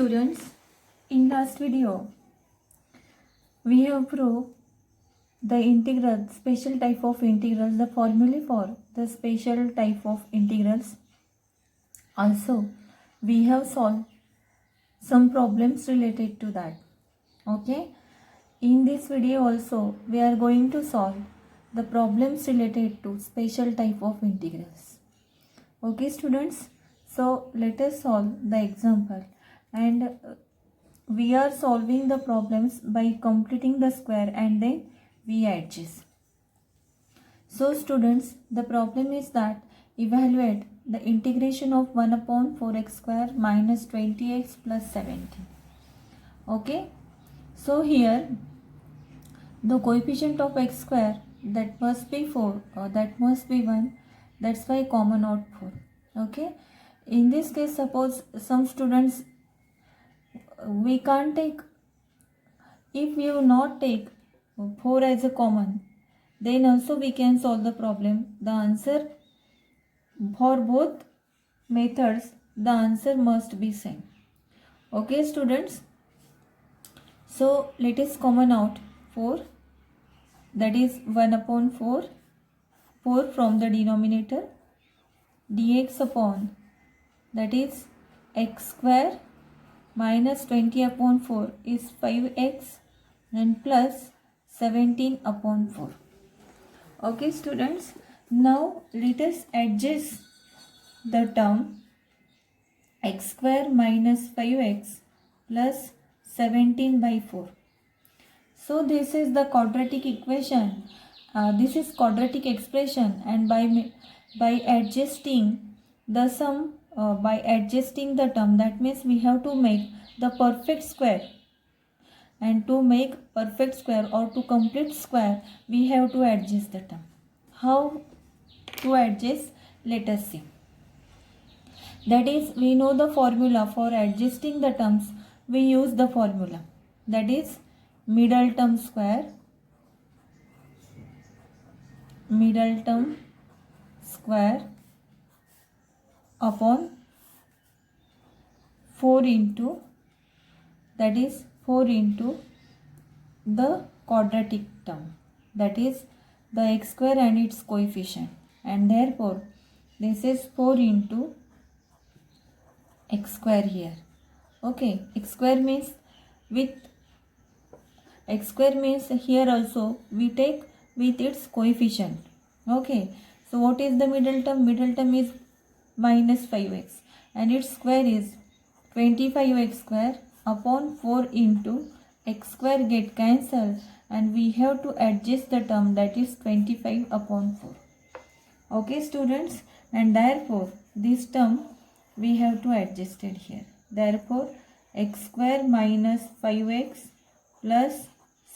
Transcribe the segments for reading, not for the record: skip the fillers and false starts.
students, in last video we have proved the integral, special type of integrals, the formulae for the special type of integrals. Also, we have solved some problems related to that. Okay, in this video also we are going to solve the problems related to special type of integrals. Okay students, so let us solve the example, and we are solving the problems by completing the square and then we adjust. So students, the problem is that evaluate the integration of 1 upon 4x square minus 20x plus 17. Okay, so here the coefficient of x square, that must be 4 or that must be 1, that's why common out 4. Okay, in this case suppose some students we can't take, if we will not take 4 as a common, then also we can solve the problem. The answer for both methods, the answer must be same. Okay students, so let us common out 4, that is 1 upon 4, 4 from the denominator, dx upon, that is x square minus 20 upon 4 is 5x and plus 17 upon 4. Okay students, now let us adjust the term x square minus 5x plus 17 by 4. So this is the quadratic equation, this is quadratic expression, and by adjusting the sum, by adjusting the term, that means we have to make the perfect square, and to make perfect square or to complete square we have to adjust the term. How to adjust, let us see. That is, we know the formula for adjusting the terms. We use the formula, that is middle term square upon 4 into, that is 4 into the quadratic term, that is the x square and its coefficient, and therefore this is 4 into x square here. Okay, x square means with x square means here also we take with its coefficient. Okay, so what is the middle term? Middle term is minus 5x and its square is 25x square upon 4 into x square get cancelled, and we have to adjust the term, that is 25 upon 4. Okay students, and therefore this term we have to adjust it here. Therefore x square minus 5x plus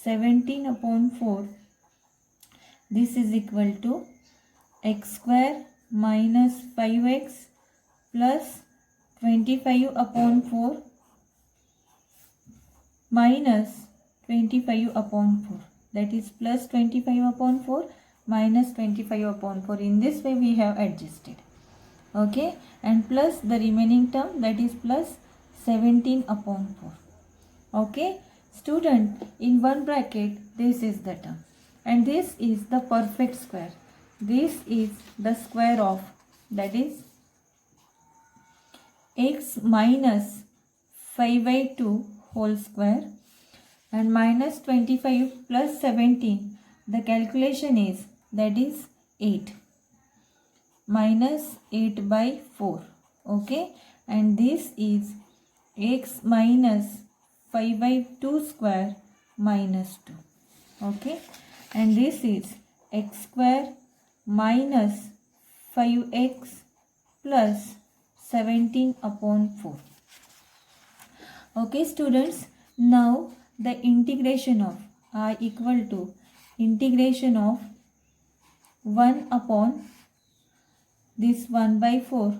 17 upon 4, this is equal to x square minus 5x plus 25 upon 4 minus 25 upon 4, that is plus 25 upon 4 minus 25 upon 4. In this way we have adjusted. Okay, and plus the remaining term, that is plus 17 upon 4. Okay student, in one bracket this is the term, and this is the perfect square. This is the square of, that is x minus 5 by 2 whole square, and minus 25 plus 17, the calculation is, that is 8, minus 8 by 4. Okay, and this is x minus 5 by 2 square minus 2. Okay, and this is x square minus 5x plus 17 upon 4. Okay students, now the integration of I equal to integration of 1 upon this 1 by 4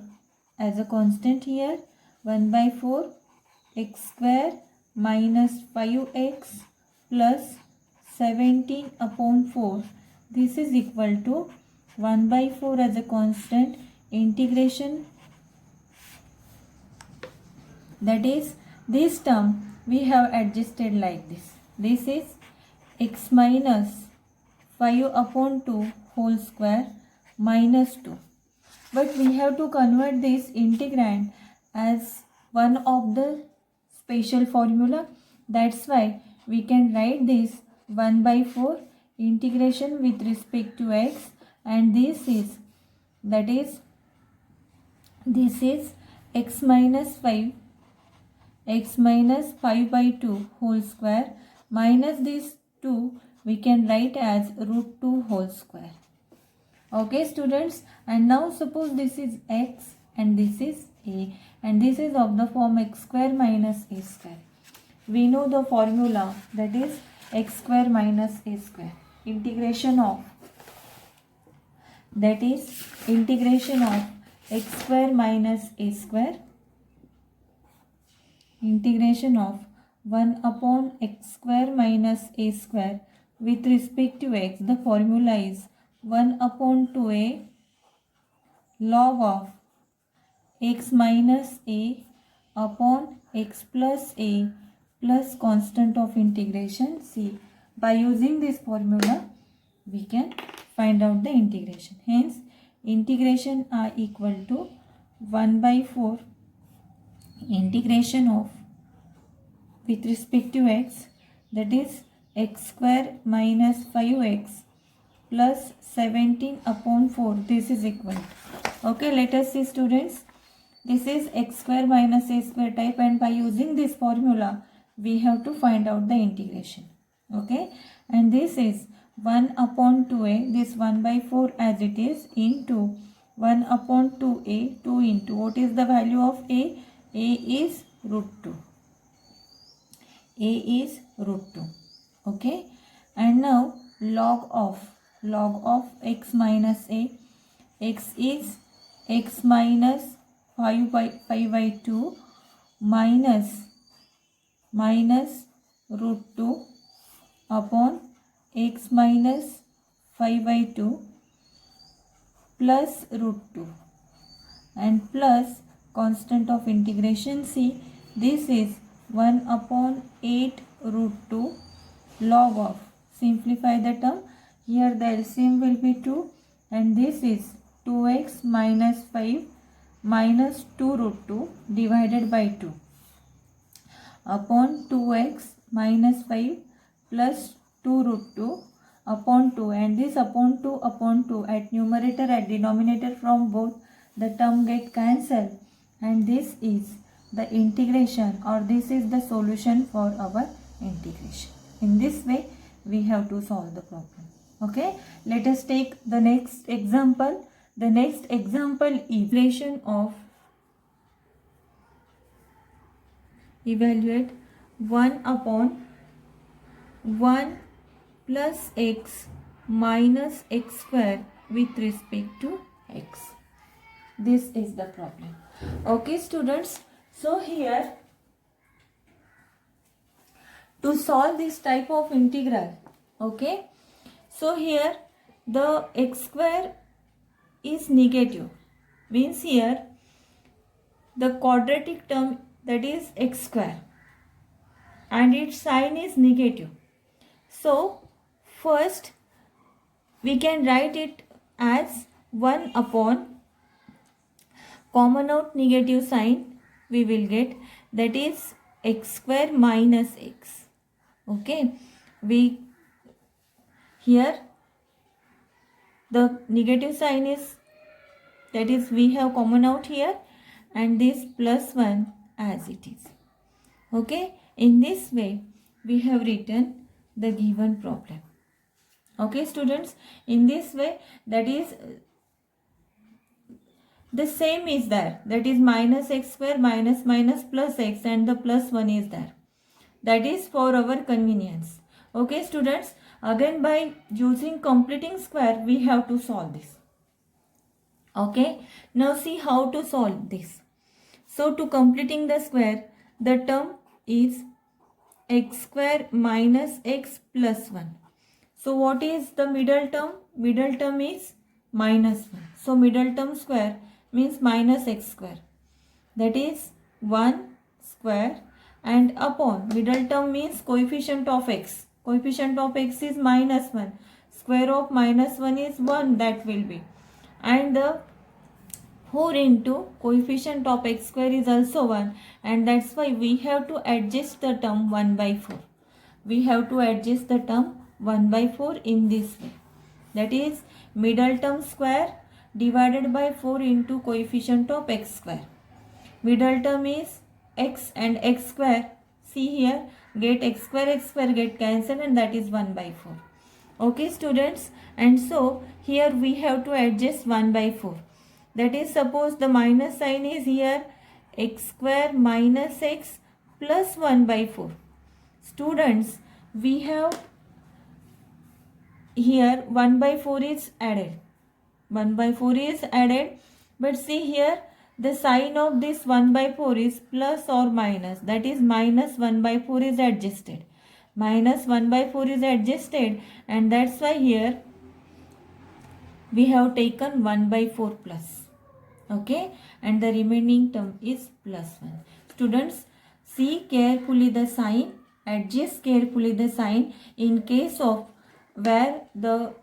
as a constant here, 1 by 4 x square minus 5x plus 17 upon 4, this is equal to 1 by 4 as a constant, integration, that is This term we have adjusted like this. This is x minus 5 upon 2 whole square minus 2. But we have to convert this integrand as one of the special formula. That's why we can write this 1 by 4 integration with respect to x, and this is x minus 5 by 2 whole square minus this 2 we can write as root 2 whole square. Okay students, and now suppose this is x and this is a, and this is of the form x square minus a square. We know the formula, that is x square minus a square. Integration of x square minus a square, integration of 1 upon x square minus a square with respect to x. The formula is 1 upon 2a log of x minus a upon x plus a plus constant of integration c. By using this formula we can find out the integration. Hence integration are equal to 1 by 4 integration of with respect to x, that is x square minus 5x plus 17 upon 4. This is equal. Okay, let us see students. This is x square minus a square type, and by using this formula we have to find out the integration. Okay, and this is 1 upon 2a, this 1 by 4 as it is, into 1 upon 2a, 2 into, what is the value of a? A is root 2. A is root 2. Okay, and now log of x minus a, x is x minus 5 by 2 minus root 2 upon x minus 5 by 2 plus root 2 and plus constant of integration c. This is 1 upon 8 root 2 log of, simplify the term, here the LCM will be 2, and this is 2x minus 5 minus 2 root 2 divided by 2 upon 2x minus 5 plus 2 root 2 upon 2, and this upon 2 at numerator, at denominator, from both the term get cancelled, and this is the integration, or this is the solution for our integration. In this way we have to solve the problem. Okay, let us take the next example. The next example is equation of, evaluate 1 upon 1 plus x minus x square with respect to x. This is the problem. Okay students, so here to solve this type of integral, okay, so here the x square is negative, means here the quadratic term, that is x square, and its sign is negative. So first we can write it as 1 upon, common out negative sign we will get, that is x square minus x. Okay, we here the negative sign is, that is we have common out here, and this plus 1 as it is. Okay, in this way we have written the given problem. Okay students, in this way, that is the same is there, that is minus x square minus plus x, and the plus 1 is there. That is for our convenience. Okay students, again by using completing square we have to solve this. Okay, now see how to solve this. So to completing the square, the term is x square minus x plus 1. So what is the middle term? Middle term is minus 1. So middle term square means minus x square. That is 1 square and upon, middle term means coefficient of x. Coefficient of x is -1. Square of -1 is 1, that will be. And the 4 into coefficient of x square is also 1, and that's why we have to adjust the term 1 by 4. We have to adjust the term 1 by 4 in this way. That is middle term square divided by 4 into coefficient of x square. Middle term is x and x square. See here, get x square get cancelled, and that is 1 by 4. Okay students, and so here we have to adjust 1 by 4. That is, suppose the minus sign is here, x square minus x plus 1 by 4. Students, we have here 1 by 4 is added. 1 by 4 is added, but see here, the sign of this 1 by 4 is plus or minus. That is, minus 1 by 4 is adjusted. Minus 1 by 4 is adjusted, and that's why here we have taken 1 by 4 plus. Okay, and the remaining term is plus 1. Students, see carefully the sign, adjust carefully the sign in case of where the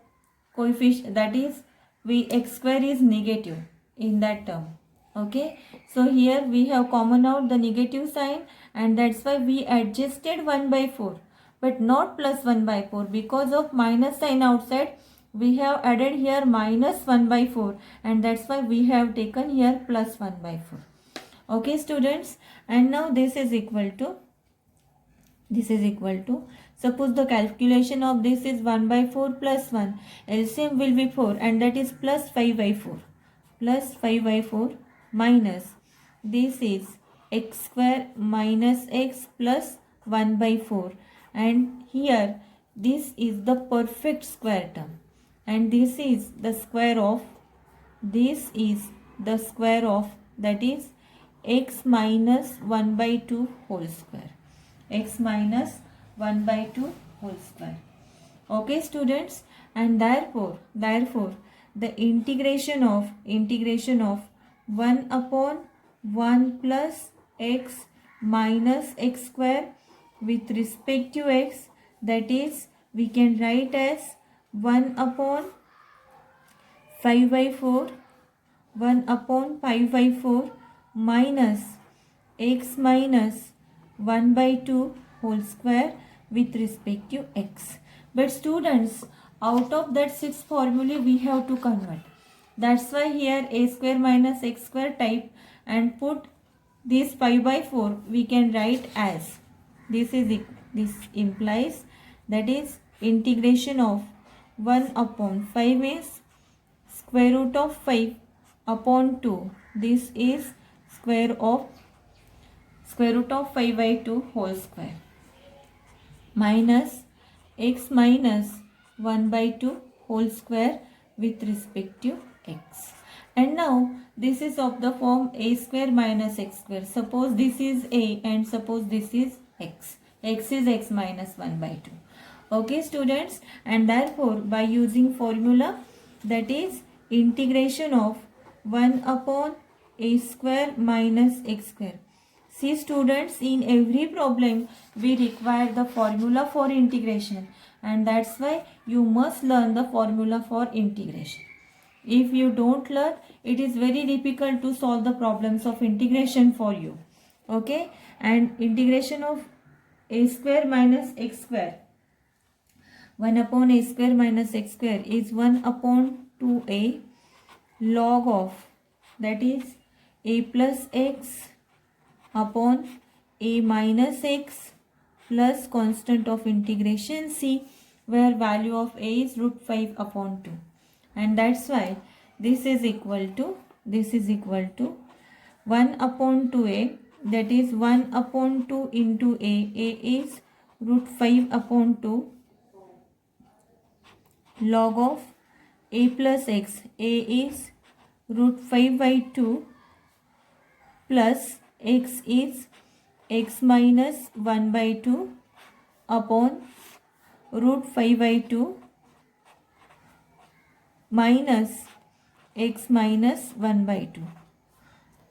coefficient, that is x square is negative in that term. Okay, so here we have common out the negative sign, and that's why we adjusted 1 by 4 but not plus 1 by 4. Because of minus sign outside, we have added here minus 1 by 4, and that's why we have taken here plus 1 by 4. Okay students, and now this is equal to, suppose the calculation of this is 1 by 4 plus 1, LCM will be 4, and that is plus 5 by 4. Plus 5 by 4 minus, this is x square minus x plus 1 by 4, and here this is the perfect square term, and this is the square of, that is x minus 1 by 2 whole square. X minus 1 by 2 whole square. Okay students, and therefore the integration of 1 upon 1 plus x minus x square with respect to x, that is, we can write as 1 upon 5 by 4 minus x minus 1 by 2 whole square with respect to x. But students, out of that 6 formulae we have to convert. That's why here a square minus x square type, and put this 5 by 4 we can write as, this implies, that is integration of 1 upon 5 is square root of 5 upon 2. This is square root of 5 by 2 whole square minus x minus 1 by 2 whole square with respect to x. And now this is of the form a square minus x square. Suppose this is a and suppose this is x. X is x minus 1 by 2. Okay students, and therefore by using formula, that is integration of 1 upon a square minus x square. See students, in every problem we require the formula for integration, and that's why you must learn the formula for integration. If you don't learn, it is very difficult to solve the problems of integration for you. Okay, and integration of a square minus x square, 1 upon a square minus x square is 1 upon 2a log of, that is a plus x upon a minus x plus constant of integration c, where value of a is root 5 upon 2, and that's why this is equal to 1 upon 2a, that is 1 upon 2 into a is root 5 upon 2 log of a plus x, a is root 5 by 2 plus x is x minus 1 by 2 upon root 5 by 2 minus x minus 1 by 2.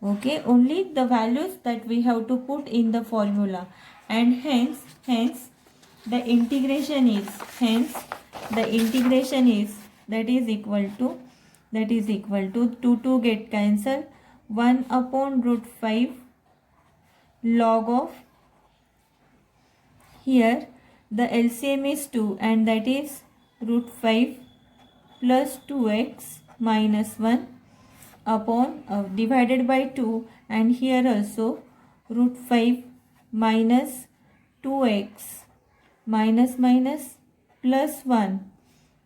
Okay, only the values that we have to put in the formula, and hence the integration is that is equal to 2 get cancel 1 upon root 5 log of, here the LCM is 2 and that is root 5 plus 2x minus 1 upon divided by 2, and here also root 5 minus 2x minus plus 1,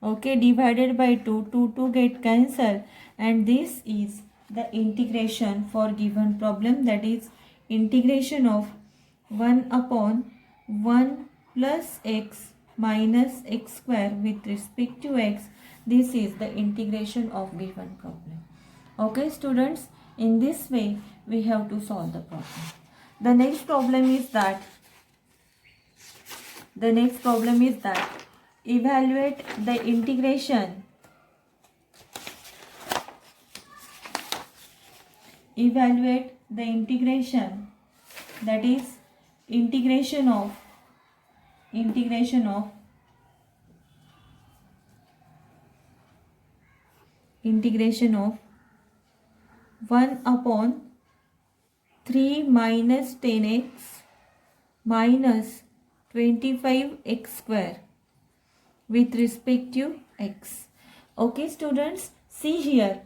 okay, divided by 2 get cancelled, and this is the integration for given problem, that is integration of 1 upon 1 plus x minus x square with respect to x. This is the integration of given problem. Okay students, in this way we have to solve the problem. The next problem is that evaluate the integration that is integration of 1 upon 3 minus 10x minus 25x square with respect to x. Okay students, see here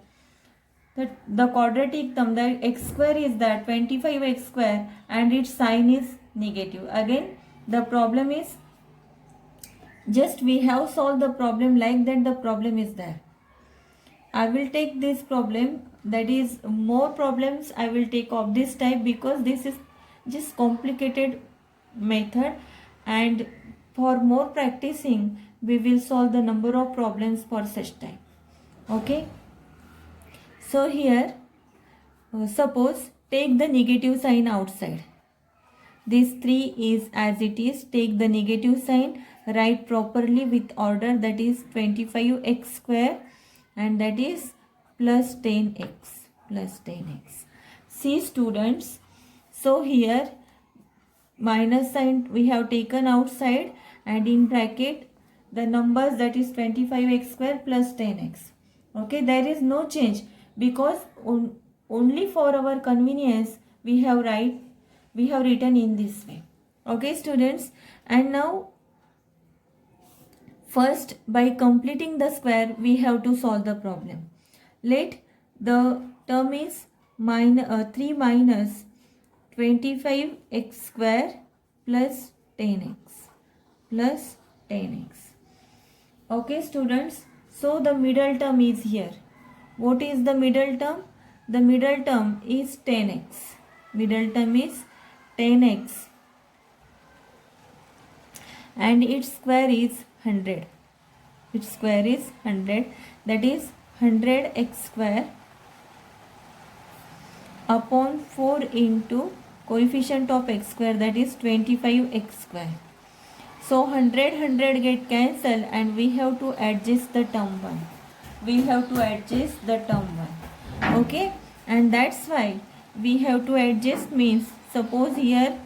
that the quadratic term, the x square is that 25x square and its sign is negative. Again the problem is, just we have solved the problem like that, the problem is there. I will take this problem, that is more problems I will take of this type, because this is just complicated method, and for more practicing we will solve the number of problems for such type. Okay, so here suppose take the negative sign outside. This 3 is as it is, take the negative sign, write properly with order, that is 25x square and that is plus 10x. See students, so here minus sign we have taken outside, and in bracket the numbers, that is 25x square plus 10x. Okay, there is no change, because only for our convenience we have written in this way. Okay students, and now first by completing the square we have to solve the problem. Let the term is 3 minus 25x square plus 10x. Okay students, so the middle term is here. What is the middle term? The middle term is 10x. And its square is 100. That is 100x square upon 4 into coefficient of x square, that is 25x square. So 100 get cancelled, and we have to adjust the term 1. Okay, and that's why we have to adjust, means suppose here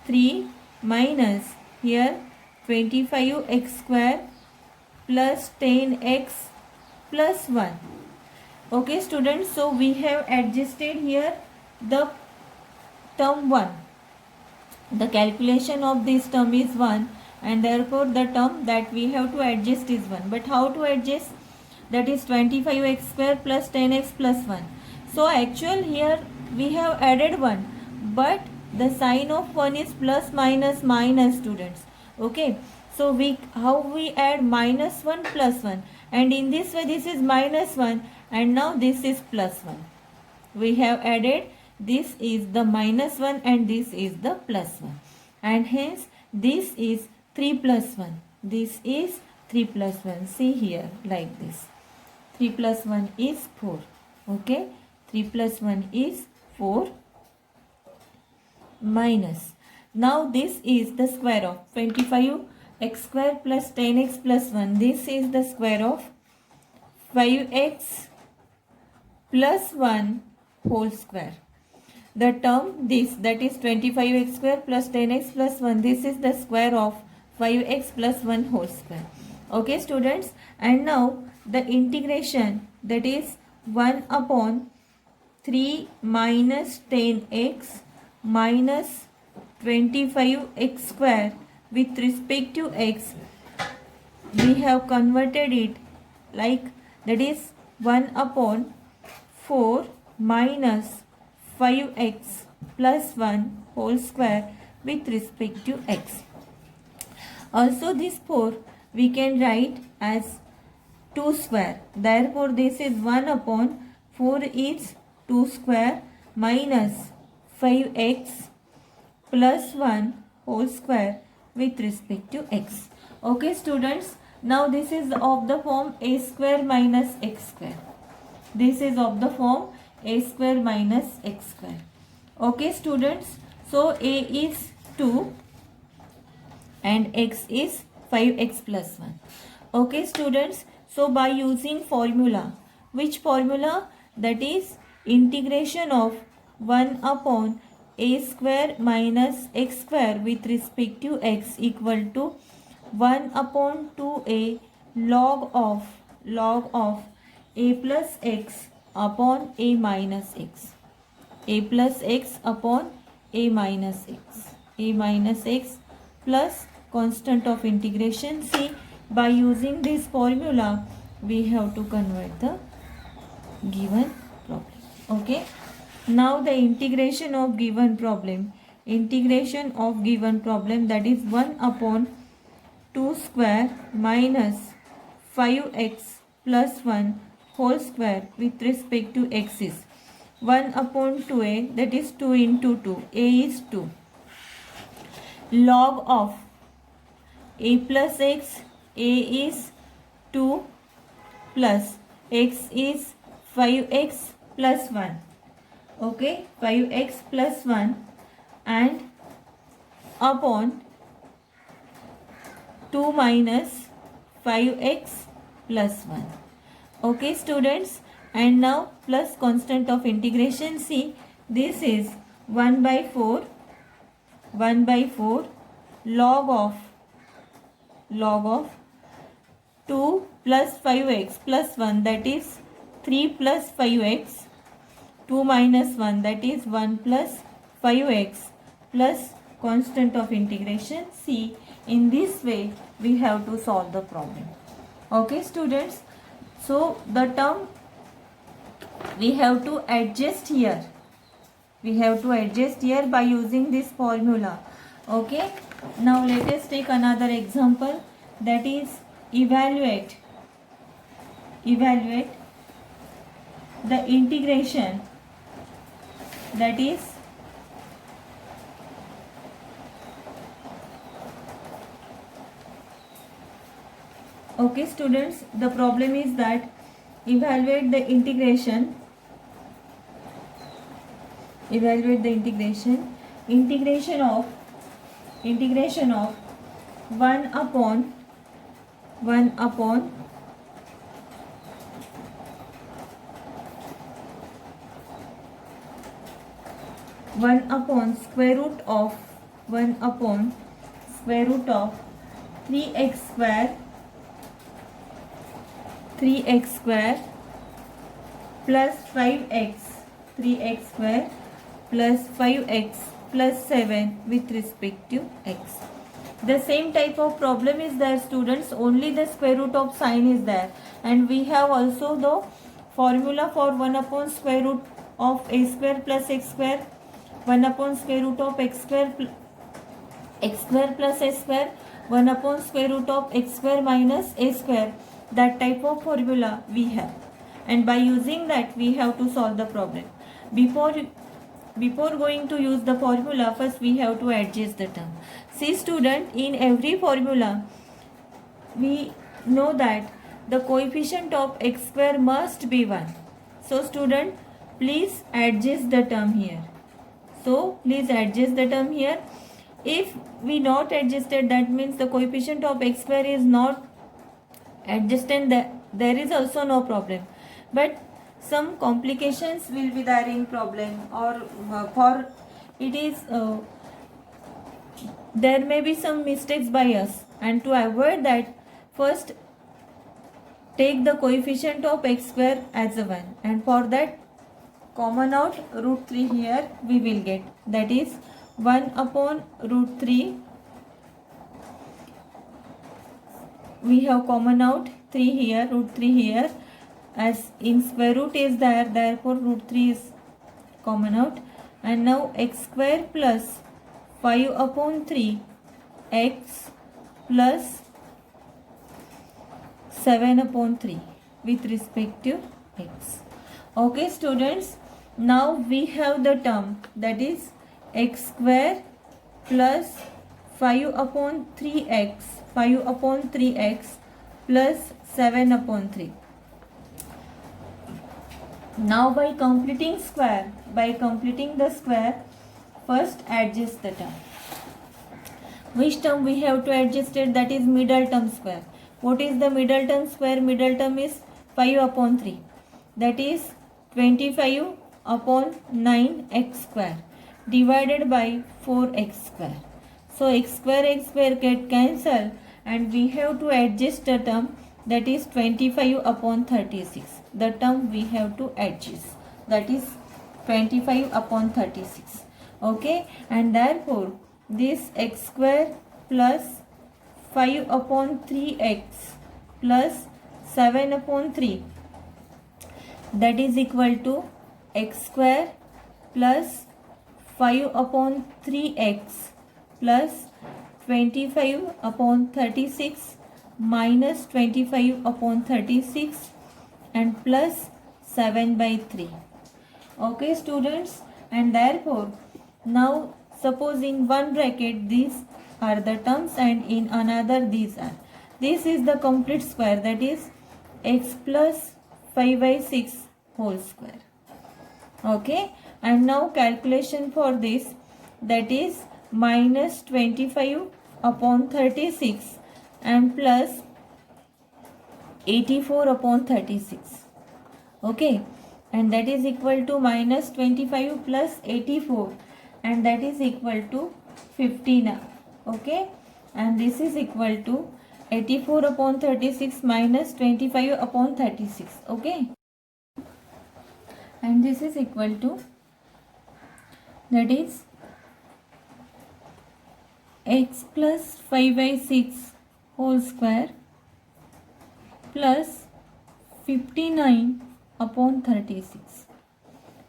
3 minus here 25x square plus 10x plus 1. Okay students, so we have adjusted here the term 1. The calculation of this term is 1, and therefore the term that we have to adjust is 1. But how to adjust? That is 25x square plus 10x plus 1. So actual here we have added 1, but the sign of 1 is plus minus students. Okay, so how we add minus 1 plus 1, and in this way this is minus 1 and now this is plus 1. We have added, this is the minus 1 and this is the plus 1, and hence this is 3 plus 1. This is 3 plus 1. See here like this. 3 plus 1 is 4. Okay, 3 plus 1 is 4 minus. Now this is the square of 25x square plus 10x plus 1. This is the square of 5x plus 1 whole square. the term this, that is 25x square plus 10x plus 1. This is the square of 5x plus 1 whole square. Okay students, and now the integration, that is 1 upon 3 minus 10x minus 25x square with respect to x, we have converted it like, that is 1 upon 4 minus 5x plus 1 whole square with respect to x. Also this 4 we can write as 2 square. Therefore this is 1 upon 4 is 2 square minus 5x plus 1 whole square with respect to x. Okay students, now this is of the form a square minus x square. This is of the form a square minus x square. Okay students, so a is 2 and x is 5x plus 1. Okay students, so by using formula, which formula? That is integration of 1 upon a square minus x square with respect to x equal to 1 upon 2a log of a plus x upon a minus x. A plus x upon a minus x plus constant of integration. See, by using this formula we have to convert the given problem. Okay, now the integration of given problem, that is 1 upon 2 square minus 5x plus 1 whole square with respect to x is 1 upon 2a, that is 2 into 2, a is 2, log of a plus x, a is 2 plus x is 5x plus 1. Okay, 5x plus 1 and upon 2 minus 5x plus 1. Okay students, and now plus constant of integration. See, this is 1 by 4 log of 2 plus 5x plus 1, that is 3 plus 5x, 2 minus 1, that is 1 plus 5x plus constant of integration. See, in this way we have to solve the problem. Okay students, so the term we have to adjust here. By using this formula. Okay, now let us take another example, that is evaluate the integration, that is okay students, the problem is that evaluate the integration of 1 upon 1 upon square root of 3x square plus 5x plus 5x plus 7 with respect to x. The same type of problem is there students, only the square root of sign is there, and we have also the formula for 1 upon square root of a square plus x square, 1 upon square root of x square plus a square, 1 upon square root of x square minus a square. That type of formula we have, and by using that we have to solve the problem. Before going to use the formula, first we have to adjust the term. See student, in every formula we know that the coefficient of x square must be 1. So student, please adjust the term here. If we not adjusted, that means the coefficient of x square is not adjusted, there is also no problem. But some complications will be there in problem, or for it is there may be some mistakes by us, and to avoid that, first take the coefficient of x square as a 1, and for that common out root 3 here we will get, that is 1 upon root 3. We have common out 3 here, root 3 here, as in square root is there, therefore root 3 is common out. And now x square plus 5 upon 3 x plus 7 upon 3 with respect to x. Okay students, now we have the term, that is x square plus 5 upon 3x, 5 upon 3x plus 7 upon 3. Now by completing the square, first adjust the term. Which term we have to adjust it? That is middle term square. What is the middle term square? Middle term is 5 upon 3. That is 25 upon 9x square divided by 4x square. So x square get cancelled, and we have to adjust the term, that is 25 upon 36. The term we have to adjust, that is 25 upon 36. Okay, and therefore this x square plus 5 upon 3x plus 7 upon 3, that is equal to x square plus 5 upon 3x plus 25 upon 36 minus 25 upon 36 and plus 7 by 3. Okay students, and therefore now suppose in one bracket these are the terms and in another these are. This is the complete square, that is x plus 5 by 6 whole square. Okay, and now calculation for this, that is minus 25 upon 36 and plus 84 upon 36. Okay, and that is equal to minus 25 plus 84, and that is equal to 15. Okay, and this is equal to 84 upon 36 minus 25 upon 36. Okay, and this is equal to, that is x plus 5 by 6 whole square plus 59 upon 36.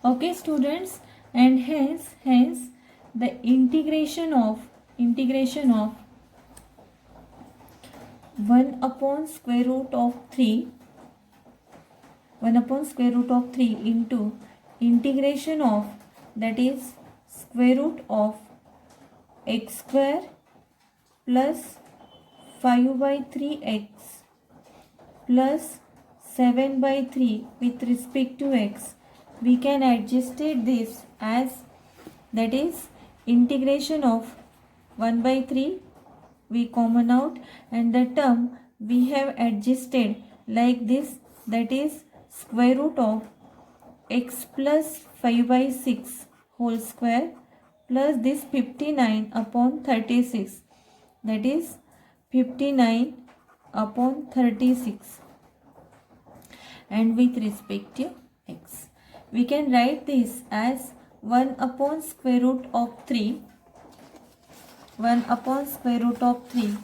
Okay students, and hence the integration of 1 upon square root of 3 into integration of, that is square root of x square plus 5 by 3x plus 7 by 3 with respect to x, we can adjust this as, that is integration of 1 by 3 we common out, and the term we have adjusted like this, that is square root of x plus 5 by 6 whole square plus this 59 upon 36, that is 59 upon 36, and with respect to x. We can write this as 1 upon square root of 3, 1 upon square root of 3,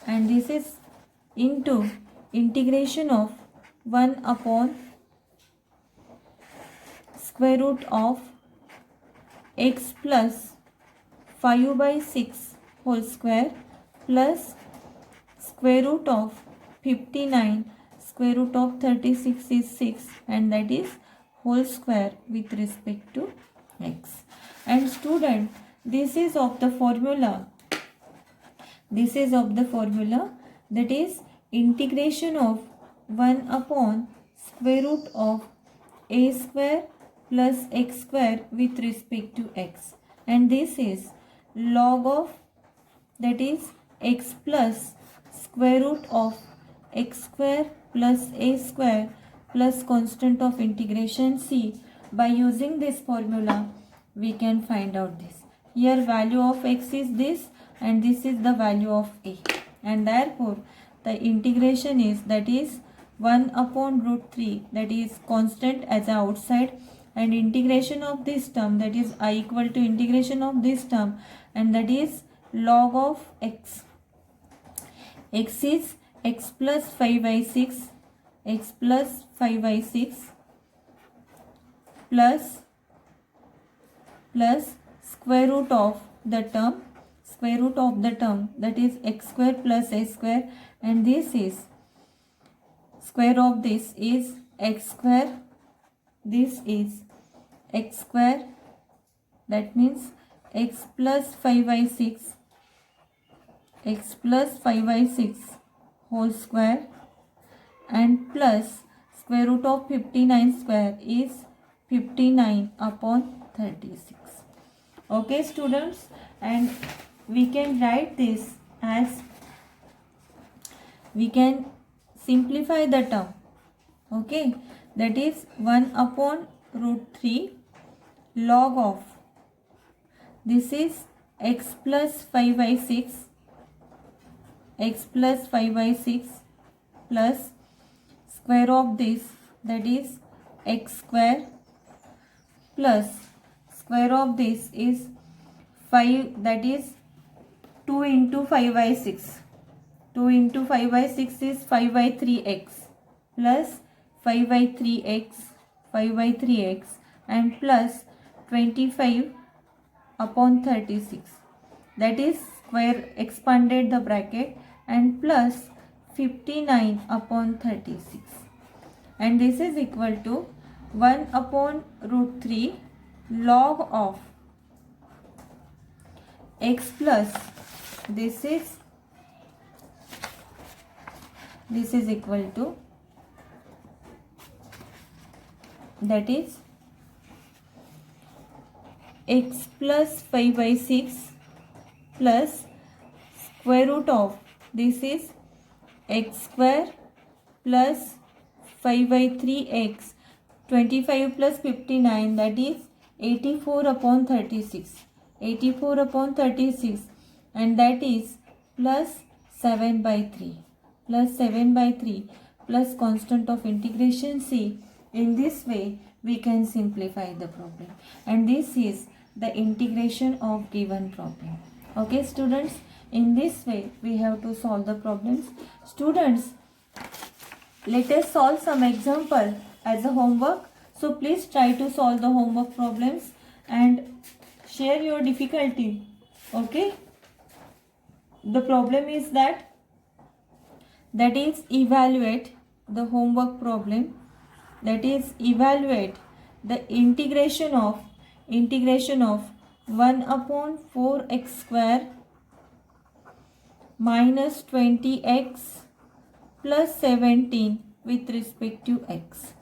and this is into integration of 1 upon square root of x plus 5 by 6 whole square plus square root of 59, square root of 36 is 6, and that is whole square with respect to x. And student, this is of the formula, that is integration of 1 upon square root of a square plus x square with respect to x, and this is log of, that is x plus square root of x square plus a square plus constant of integration c. By using this formula, we can find out this. Here value of x is this and this is the value of a, and therefore the integration is, that is 1 upon root 3, that is constant as outside, and integration of this term, that is I equal to integration of this term, and that is log of x. X is x plus 5 by 6, x plus 5 by 6 plus square root of the term, that is x square plus a square, and this is square of this is x square, this is x square, that means x plus 5 by 6, x plus 5 by 6 whole square, and plus square root of 59 square is 59 upon 36. Okay students, and we can write this as, we can simplify the term. Okay, that is 1 upon root 3 log of, this is x plus 5 by 6, x plus 5 by 6 plus square of this, that is x square, plus square of this is 5, that is 2 into 5 by 6. 2 into 5 by 6 is 5 by 3x plus 5 by 3x, 5 by 3x, and plus 25 upon 36, that is square expanded the bracket, and plus 59 upon 36, and this is equal to 1 upon root 3 log of x plus, this is equal to, that is x plus 5 by 6 plus square root of, this is x square plus 5 by 3x, 25 plus 59, that is 84 upon 36, 84 upon 36, and that is plus 7 by 3, plus 7 by 3 plus constant of integration c. In this way we can simplify the problem, and this is the integration of given problem. Okay students, in this way we have to solve the problems. Students, let us solve some example as a homework. So please try to solve the homework problems and share your difficulty. Okay, the problem is that is evaluate the homework problem, that is evaluate the integration of 1 upon 4x square minus 20x plus 17 with respect to x.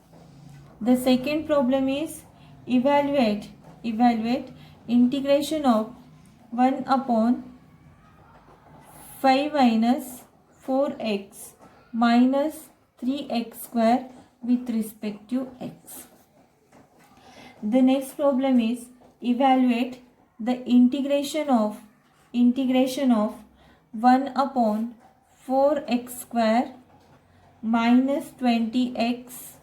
The second problem is evaluate integration of 1 upon 5 minus 4x minus 3x square with respect to x. The next problem is evaluate the integration of 1 upon 4x square minus 20x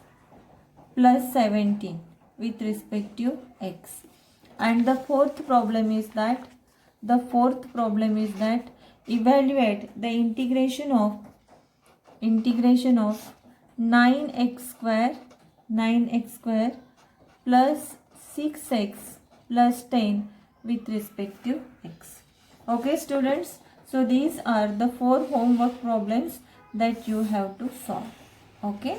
plus 17 with respect to x. And the fourth problem is that evaluate the integration of 9x square plus 6x plus 10 with respect to x. Okay students, so these are the 4 homework problems that you have to solve. Okay.